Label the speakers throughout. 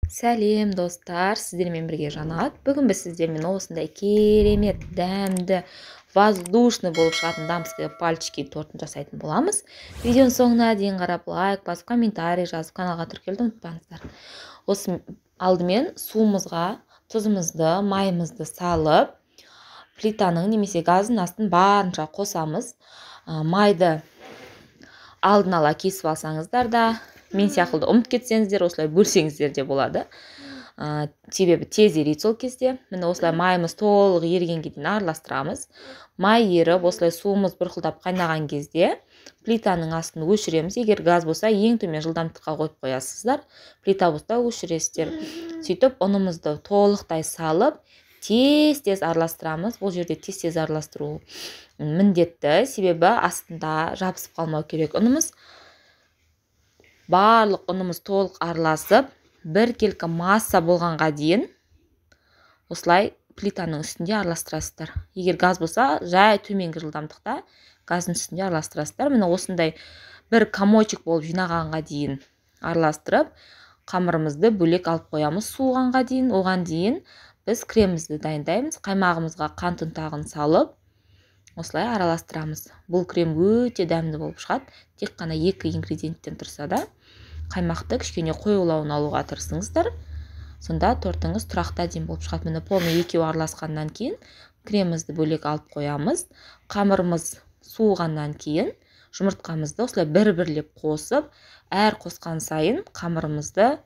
Speaker 1: Сәлем достар, сіздермен бірге Жанат. Бүгін біз сіздермен осындай керемет, дәмді, воздушный болып шығатын дамские пальчики тортын жасайтын боламыз. Видеоның соңына дейін қарап, лайк басып, комментарий жазып, каналға тіркелуді ұмытпаңыздар. Осы алдымен суымызға тұзымызды, майымызды салып, плитаның немесе газдың астын барынша қосамыз. Майды алдын ала кесіп алсаңыздар да, мен сияқты ұмытып кетсеңіздер, осылай бөлсеңіздер де болады. Себебі тез ериді сол кезде. Міне осылай майымыз толық ерігенге дейін араластырамыз. Май еріп, осылай суымыз бұрқылдап қайнаған кезде плитаның астын өшіреміз. Егер газ болса, ең төмен жылдамдыққа қойып қоясыздар. Плита болса өшіресіздер. Сөйтіп, ұнымызды толықтай салып, тез араластырамыз. Бұл жерде тез араластыру міндетті, себебі астында жабысып қалмау керек ұнымыз. Барлық ұнымыз толық араласып, бір келкі масса болғанға дейін осылай плитаның үстінде араластырасыздар. Егер газ болса, жай төменгі жылдамдықта газдың үстінде араластырасыздар. Міне осындай бір комочек болып жинағанға дейін араластырып, қамырымызды бөлек алып қоямыз суығанға дейін. Оған дейін біз кремімізді дайындаймыз. Қаймағымызға қант ұнтағын салып, осылай араластырамыз. Бұл крем өте дәмді болып шығады. Тек қана 2 ингредиенттен тұрса да, қаймақты кішкене қоюлауын алуға тырысыңыздар. Сонда тортыңыз тұрақты әдемі болып шығады. Міне полный екеуі араласқаннан кейін кремімізді бөлек алып қоямыз. Қамырымыз суығаннан кейін жұмыртқамызды осылай бір-бірлеп қосып, әр қосқан сайын қамырымызды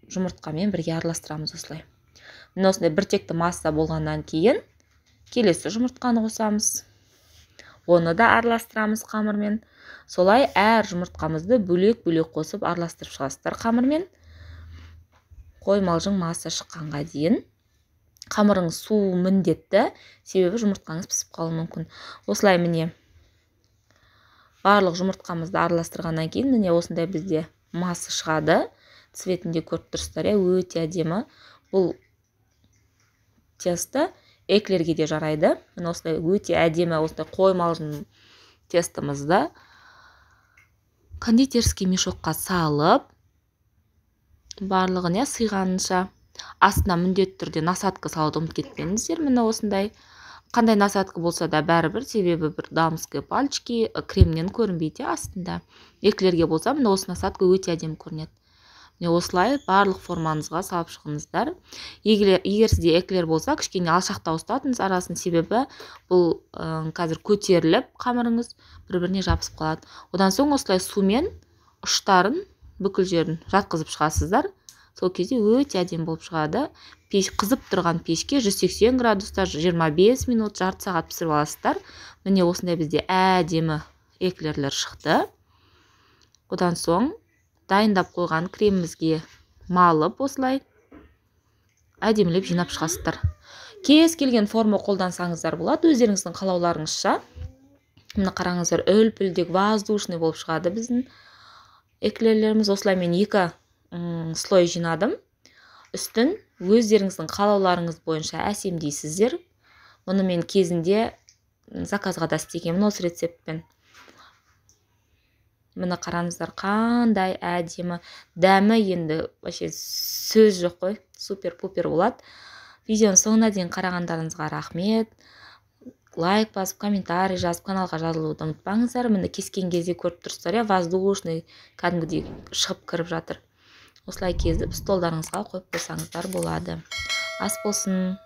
Speaker 1: жұмыртқамен бірге араластырамыз осылай. Міне осындай біртекті масса болғаннан кейін келесі жұмыртқаны қосамыз. Оны да араластырамыз қамырмен. Солай әр жұмыртқамызды бөлек-бөлек қосып араластырып шығасыздар қамырмен. Қоймалжың масса шыққанға дейін. Қамырыңыз суы міндетті, себебі жұмыртқаңыз пісіп қалуы мүмкін. Осылай міне барлық жұмыртқамызды араластырғаннан кейін міне осындай бізде масса шығады. Цветінде көріп тұрсыздар, өте әдемі. Бұл тесто эклерге де жарайды. Міне осылай өте әдемі осылай қоймалжың тестомызды кондитерский мешокқа салып, барлығын сыйғанынша астына міндетті түрде насадка салуды ұмытып кетпеңіздер. Міне осындай қандай насадка болса да бәрібір, себебі бір дамские пальчики кремнен көрінбейді астында. Эклерге болса, міне осы насадка өте әдемі көрінеді. Міне осылай барлық формаңызға салып шығыңыздар. Егер сізде эклер болса, кішкене алшақтау ұстатыңыз арасын, себебі бұл қазір көтеріліп қамырыңыз бір-біріне жабысып қалады. Одан соң осылай сумен ұштарын бүкіл жерін жатқызып шығасыздар. Сол кезде өте әдемі болып шығады. Қызып тұрған пешке 180 градуста 25 минут, жарты сағат пісіріп аласыздар. Міне осындай бізде әдемі эклерлер шықты. Одан соң дайындап қойған кремімізге малып осылай әдемілеп жинап шығасыздар. Кез келген форма қолдансаңыздар болады, өздеріңіздің қалауларыңызша. Міне қараңыздар, үлпілдек, воздушный болып шығады біздің эклерлеріміз. Осылай мен 2 слой жинадым. Үстін өздеріңіздің қалауларыңыз бойынша әсемдейсіздер. Оны мен кезінде заказға да істегенмін осы рецептпен. Міне қараңыздар, қандай әдемі, дәмі енді сөз жоқ қой, супер-пупер болады. Видеоның соңына дейін қарағандарыңызға рахмет. Лайк басып, комментарий жазып, каналға жазылуды ұмытпаңыздар. Міне кескен кезде көріп тұрсыздар, воздушный кәдімгідей шығып кіріп жатыр. Осылай кезіп столдарыңызға қойып қойсаңыздар болады. Ас болсын.